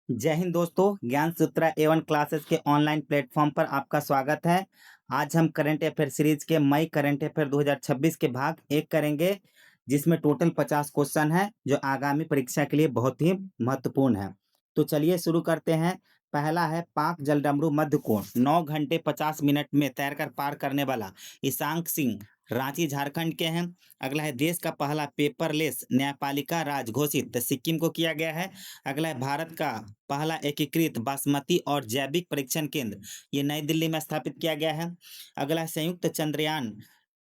जय हिंद दोस्तों, ज्ञान सूत्रा A1 क्लासेस के ऑनलाइन प्लेटफॉर्म पर आपका स्वागत है। आज हम करंट अफेयर सीरीज के मई करंट अफेयर 2026 के भाग 1 करेंगे, जिसमें टोटल 50 क्वेश्चन हैं जो आगामी परीक्षा के लिए बहुत ही महत्वपूर्ण है। तो चलिए शुरू करते हैं। पहला है पाक जलडमरू मध्य कोण 9 घंटे 50 मिनट में तैरकर पार करने वाला ईशांक सिंह रांची झारखंड के हैं। अगला है देश का पहला पेपरलेस न्यायपालिका राज घोषित सिक्किम को किया गया है। अगला है भारत का पहला एकीकृत बासमती और जैविक परीक्षण केंद्र, ये नई दिल्ली में स्थापित किया गया है। अगला है संयुक्त चंद्रयान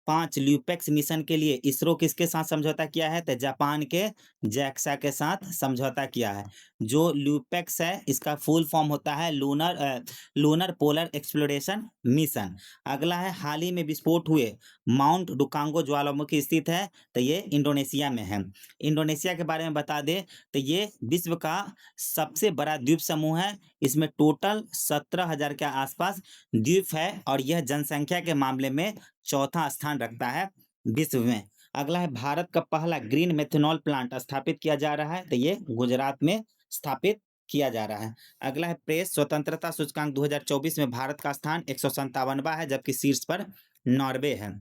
5 ल्यूपेक्स मिशन के लिए इसरो किसके साथ समझौता किया है? तो जापान के जैक्सा के साथ समझौता किया है। जो ल्यूपेक्स है इसका फुल फॉर्म होता है लूनर पोलर एक्सप्लोरेशन मिशन। अगला है हाल ही में विस्फोट हुए माउंट डुकांगो ज्वालामुखी स्थित है, तो ये इंडोनेशिया में है। इंडोनेशिया के बारे में बता दें तो ये विश्व का सबसे बड़ा द्वीप समूह है। इसमें टोटल 17,000 के आसपास द्वीप है और यह जनसंख्या के मामले में चौथा स्थान रखता है विश्व में। अगला है भारत का पहला ग्रीन मेथनॉल प्लांट स्थापित किया जा रहा है, तो ये गुजरात में स्थापित किया जा रहा है। अगला है प्रेस स्वतंत्रता सूचकांक 2024 में भारत का स्थान 157वां है, जबकि शीर्ष पर नॉर्वे है।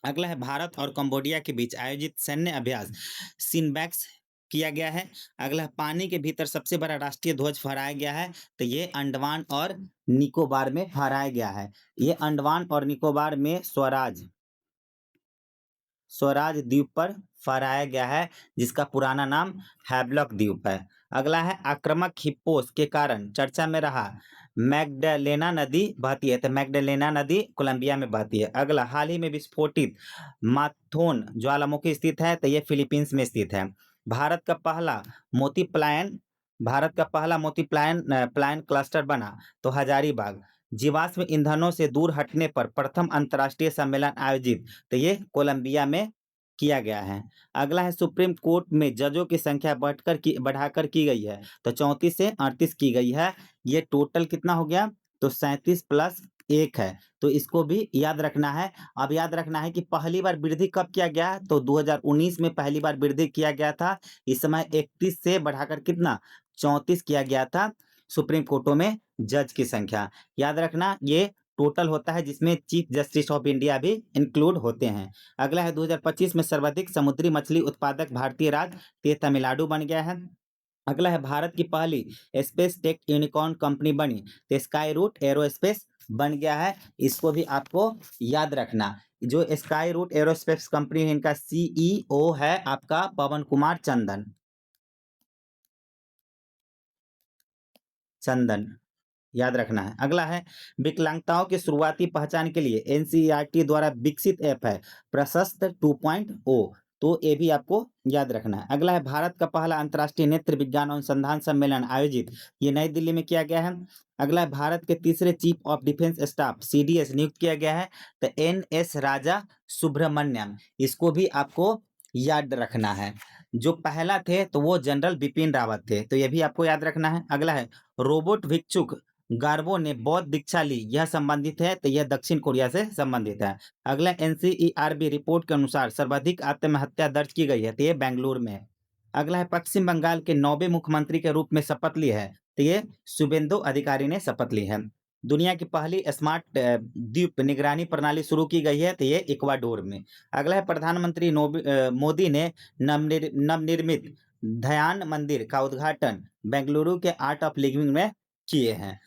अगला है भारत और कंबोडिया के बीच आयोजित सैन्य अभ्यास सिनबैक्स किया गया है। अगला है पानी के भीतर सबसे बड़ा राष्ट्रीय ध्वज फहराया गया है, तो ये अंडमान और निकोबार में फहराया गया है। ये अंडमान और निकोबार में स्वराज द्वीप पर फहराया गया है, जिसका पुराना नाम हैवलॉक द्वीप है। अगला है आक्रामक हिप्पोस के कारण चर्चा में रहा मैग्डलेना नदी बहती है, तो मैग्डलेना नदी कोलंबिया में बहती है। अगला हाल ही में विस्फोटित माथोन ज्वालामुखी स्थित है, तो ये फिलीपींस में स्थित है। भारत का पहला मोती प्लायन प्लायन क्लस्टर बना तो हजारीबाग। जीवाश्म ईंधनों से दूर हटने पर प्रथम अंतर्राष्ट्रीय सम्मेलन आयोजित, तो ये कोलंबिया में किया गया है। अगला है सुप्रीम कोर्ट में जजों की संख्या बढ़ाकर की गई है, तो 34 से 38 की गई है। ये टोटल कितना हो गया? तो 37 प्लस 1 है, तो इसको भी याद रखना है। अब याद रखना है कि पहली बार वृद्धि कब किया गया है? तो 2019 में पहली बार वृद्धि किया गया था। इस समय 31 से बढ़ाकर कितना 34 किया गया था सुप्रीम कोर्टों में जज की संख्या। याद रखना ये टोटल होता है, जिसमें चीफ जस्टिस ऑफ इंडिया भी इंक्लूड होते हैं। अगला है 2025 में सर्वाधिक समुद्री मछली उत्पादक भारतीय राज्य, ये तमिलनाडु बन गया है। अगला है भारत की पहली स्पेस टेक यूनिकॉर्न कंपनी बनी, तो स्काई रूट एरोस्पेस बन गया है। इसको भी आपको याद रखना। जो स्काई रूट एरोस्पेस कंपनी है, इनका सीईओ है आपका पवन कुमार चंदन, याद रखना है। अगला है विकलांगताओं की शुरुआती पहचान के लिए एनसीईआरटी द्वारा विकसित ऐप है प्रशस्त 2.0, तो ये भी आपको याद रखना है। अगला है भारत का पहला अंतर्राष्ट्रीय नेत्र विज्ञान अनुसंधान सम्मेलन आयोजित, ये नई दिल्ली में किया गया है। अगला है भारत के तीसरे chief of defence staff CDS नियुक्त किया गया है, तो एनएस राजा सुब्रमण्यम, इसको भी आपको याद रखना है। जो पहला थे तो वो जनरल बिपिन रावत थे, तो ये भी आपको याद रखना है। अगला है रोबोट भिक्षुक गार्बो ने बौद्ध दीक्षा ली, यह संबंधित है, तो यह दक्षिण कोरिया से संबंधित है। अगला एनसीईआरबी रिपोर्ट के अनुसार सर्वाधिक आत्महत्या दर्ज की गई है, तो ये बेंगलुरु में है। अगला है पश्चिम बंगाल के 9वें मुख्यमंत्री के रूप में शपथ ली है, तो ये शुभेंदु अधिकारी ने शपथ ली है। दुनिया की पहली स्मार्ट द्वीप निगरानी प्रणाली शुरू की गई है, तो ये इक्वाडोर में। अगला है प्रधानमंत्री मोदी ने नवनिर्मित ध्यान मंदिर का उद्घाटन बेंगलुरु के आर्ट ऑफ लिविंग में किए हैं।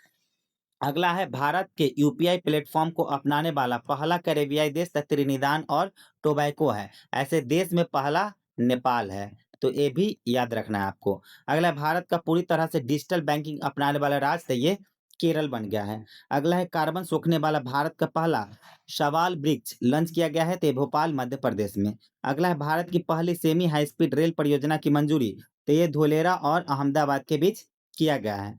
अगला है भारत के यूपीआई प्लेटफॉर्म को अपनाने वाला पहला कैरेबियाई देश त्रिनिदाद और टोबैको है। ऐसे देश में पहला नेपाल है, तो ये भी याद रखना है आपको। अगला भारत का पूरी तरह से डिजिटल बैंकिंग अपनाने वाला राज्य, तो ये केरल बन गया है। अगला है कार्बन सोखने वाला भारत का पहला शवाल वृक्ष लॉन्च किया गया है, तो ये भोपाल मध्य प्रदेश में। अगला है भारत की पहली सेमी हाई स्पीड रेल परियोजना की मंजूरी, तो ये धुलेरा और अहमदाबाद के बीच किया गया है।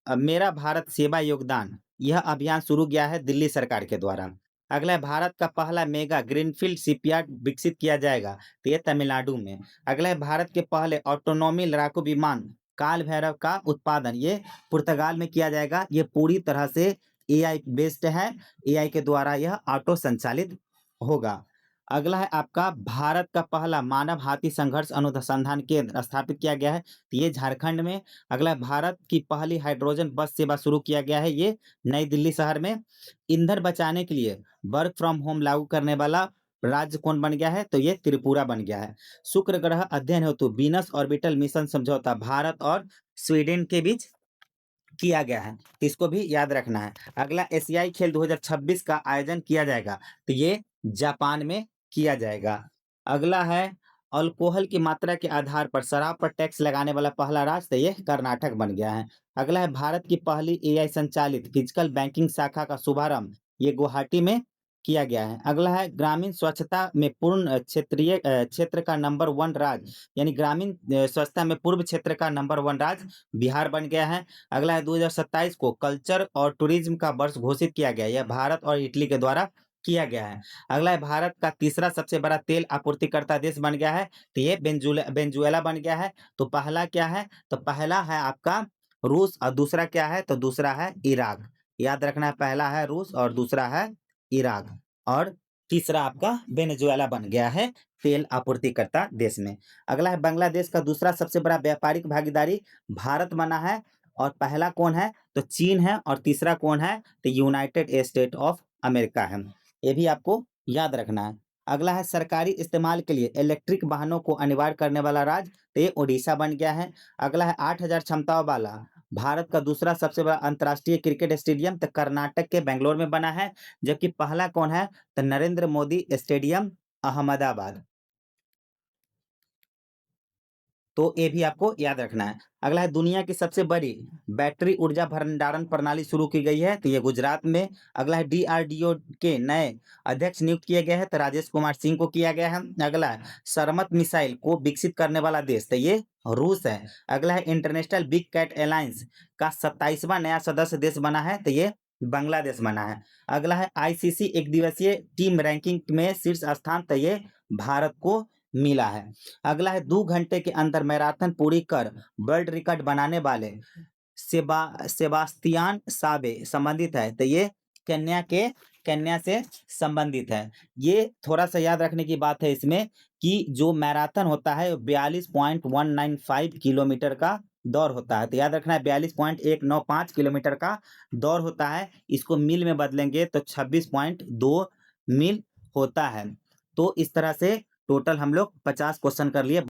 मेरा भारत सेवा योगदान, यह अभियान शुरू किया है दिल्ली सरकार के द्वारा। अगला है भारत का पहला मेगा ग्रीनफील्ड शिपयार्ड विकसित किया जाएगा, तो ये तमिलनाडु में। अगला है भारत के पहले ऑटोनोमी लड़ाकू विमान काल भैरव का उत्पादन, ये पुर्तगाल में किया जाएगा। ये पूरी तरह से एआई बेस्ड है, एआई के द्वारा यह ऑटो संचालित होगा। अगला है आपका भारत का पहला मानव हाथी संघर्ष अनुसंधान केंद्र स्थापित किया गया है, तो ये झारखंड में। अगला है भारत की पहली हाइड्रोजन बस सेवा शुरू किया गया है, ये नई दिल्ली शहर में। ईंधन बचाने के लिए वर्क फ्रॉम होम लागू करने वाला राज्य कौन बन गया है, तो ये त्रिपुरा बन गया है। शुक्र ग्रह अध्ययन हेतु वीनस ऑर्बिटल मिशन समझौता भारत और स्वीडन के बीच किया गया है, तो इसको भी याद रखना है। अगला एशियाई खेल 2026 का आयोजन किया जाएगा, तो ये जापान में किया जाएगा। अगला है अल्कोहल की मात्रा के आधार पर शराब पर टैक्स लगाने वाला पहला राज्य, तो ये कर्नाटक बन गया है। अगला है भारत की पहली एआई संचालित फिजिकल बैंकिंग शाखा का शुभारंभ, ये गुवाहाटी में किया गया है। अगला है ग्रामीण स्वच्छता में पूर्ण क्षेत्रीय क्षेत्र का नंबर 1 राज्य, यानी ग्रामीण स्वच्छता में पूर्व क्षेत्र का नंबर 1 राज्य बिहार बन गया है। अगला है 2027 को कल्चर और टूरिज्म का वर्ष घोषित किया गया है, यह भारत और इटली के द्वारा किया गया है। अगला है भारत का तीसरा सबसे बड़ा तेल आपूर्तिकर्ता देश बन गया है, तो ये वेनेजुएला बन गया है। तो पहला क्या है, तो पहला है आपका रूस और दूसरा क्या है, तो दूसरा है इराक। याद रखना है, पहला है रूस और दूसरा है इराक, और तीसरा आपका वेनेजुएला बन गया है तेल आपूर्तिकर्ता देश में। अगला है बांग्लादेश का दूसरा सबसे बड़ा व्यापारिक भागीदारी भारत बना है, और पहला कौन है, तो चीन है, और तीसरा कौन है, तो यूनाइटेड स्टेट ऑफ अमेरिका है। ये भी आपको याद रखना है। अगला है सरकारी इस्तेमाल के लिए इलेक्ट्रिक वाहनों को अनिवार्य करने वाला राज्य, तो ये ओडिशा बन गया है। अगला है 8,000 क्षमताओं वाला भारत का दूसरा सबसे बड़ा अंतर्राष्ट्रीय क्रिकेट स्टेडियम, तो कर्नाटक के बेंगलोर में बना है। जबकि पहला कौन है, तो नरेंद्र मोदी स्टेडियम अहमदाबाद। तो ये भी आपको याद रखना है। अगला है दुनिया की सबसे बड़ी बैटरी ऊर्जा भंडारण प्रणाली शुरू की गई है, तो ये गुजरात में। अगला है डीआरडीओ के नए अध्यक्ष नियुक्त किए गए हैं, तो राजेश कुमार सिंह को किया गया है। अगला है सरमत मिसाइल को विकसित करने वाला देश, तो ये रूस है। अगला है इंटरनेशनल बिग कैट अलायंस का 27वां नया सदस्य देश बना है, तो ये बांग्लादेश बना है। अगला है आईसीसी एक दिवसीय टीम रैंकिंग में शीर्ष स्थान, तो ये भारत को मिला है। अगला है 2 घंटे के अंदर मैराथन पूरी कर वर्ल्ड रिकॉर्ड बनाने वाले सेबास्तियान साबे संबंधित है, तो ये केन्या से संबंधित है। ये थोड़ा सा याद रखने की बात है इसमें कि जो मैराथन होता है 42.195 किलोमीटर का दौड़ होता है, तो याद रखना है 42.195 किलोमीटर का दौड़ होता है। इसको मील में बदलेंगे तो 26.2 मील होता है। तो इस तरह से टोटल हम लोग 50 क्वेश्चन कर लिए।